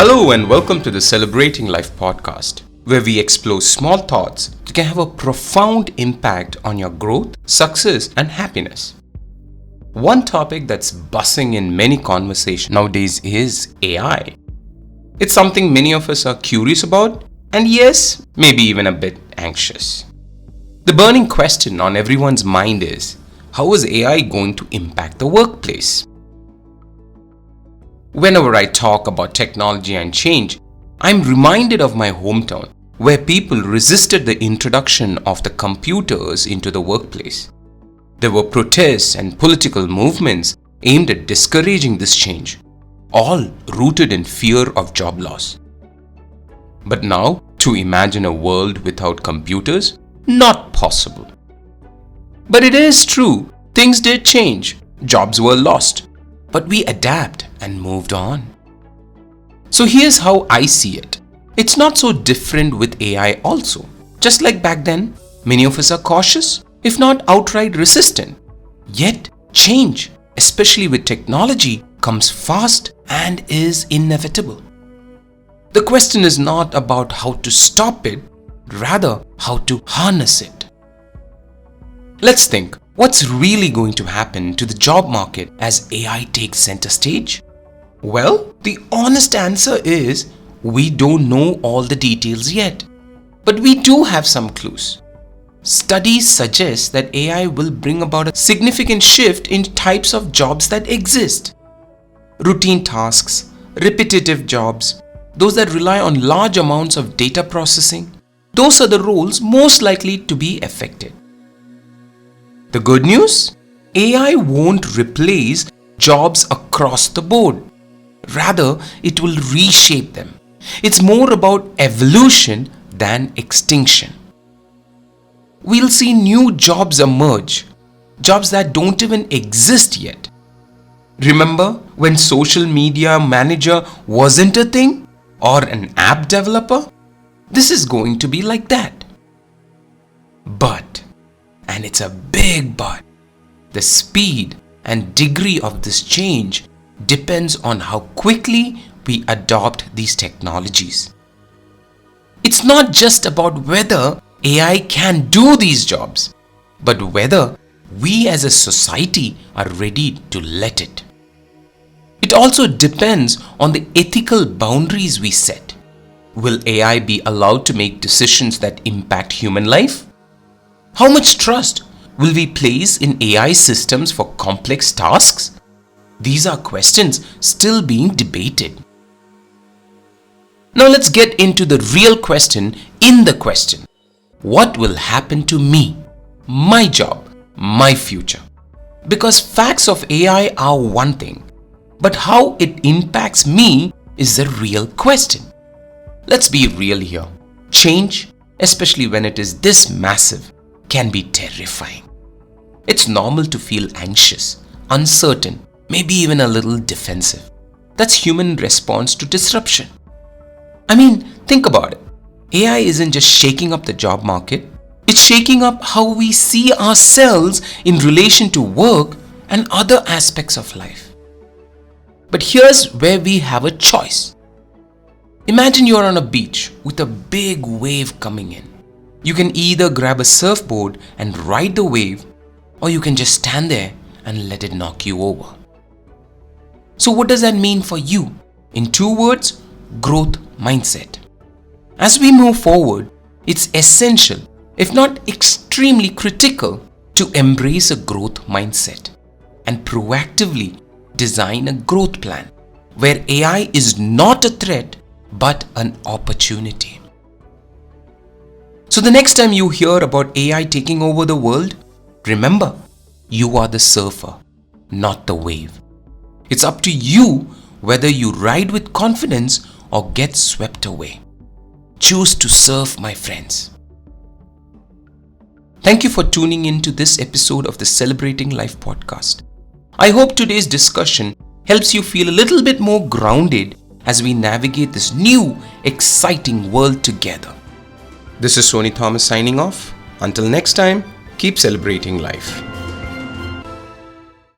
Hello and welcome to the Celebrating Life podcast, where we explore small thoughts that can have a profound impact on your growth, success, and happiness. One topic that's buzzing in many conversations nowadays is AI. It's something many of us are curious about, and yes, maybe even a bit anxious. The burning question on everyone's mind is, how is AI going to impact the workplace? Whenever I talk about technology and change, I'm reminded of my hometown, where people resisted the introduction of the computers into the workplace. There were protests and political movements aimed at discouraging this change, all rooted in fear of job loss. But now, to imagine a world without computers, not possible. But it is true, things did change, jobs were lost, but we adapt and moved on. So here's how I see it. It's not so different with AI also. Just like back then, many of us are cautious, if not outright resistant. Yet, change, especially with technology, comes fast and is inevitable. The question is not about how to stop it, rather how to harness it. Let's think, what's really going to happen to the job market as AI takes center stage? Well, the honest answer is, we don't know all the details yet. But we do have some clues. Studies suggest that AI will bring about a significant shift in types of jobs that exist. Routine tasks, repetitive jobs, those that rely on large amounts of data processing, those are the roles most likely to be affected. The good news? AI won't replace jobs across the board. Rather, it will reshape them. It's more about evolution than extinction. We'll see new jobs emerge, jobs that don't even exist yet. Remember when social media manager wasn't a thing or an app developer? This is going to be like that. But, and it's a big but, the speed and degree of this change depends on how quickly we adopt these technologies. It's not just about whether AI can do these jobs, but whether we as a society are ready to let it. It also depends on the ethical boundaries we set. Will AI be allowed to make decisions that impact human life? How much trust will we place in AI systems for complex tasks? These are questions still being debated. Now let's get into the real question in the question. What will happen to me, my job, my future? Because facts of AI are one thing, but how it impacts me is the real question. Let's be real here. Change, especially when it is this massive, can be terrifying. It's normal to feel anxious, uncertain, maybe even a little defensive. That's human response to disruption. I mean, think about it. AI isn't just shaking up the job market, it's shaking up how we see ourselves in relation to work and other aspects of life. But here's where we have a choice. Imagine you're on a beach with a big wave coming in. You can either grab a surfboard and ride the wave, or you can just stand there and let it knock you over. So what does that mean for you? In 2 words, growth mindset. As we move forward, it's essential, if not extremely critical, to embrace a growth mindset and proactively design a growth plan where AI is not a threat but an opportunity. So the next time you hear about AI taking over the world, remember, you are the surfer, not the wave. It's up to you whether you ride with confidence or get swept away. Choose to surf, my friends. Thank you for tuning in to this episode of the Celebrating Life podcast. I hope today's discussion helps you feel a little bit more grounded as we navigate this new, exciting world together. This is Sony Thomas signing off. Until next time, keep celebrating life.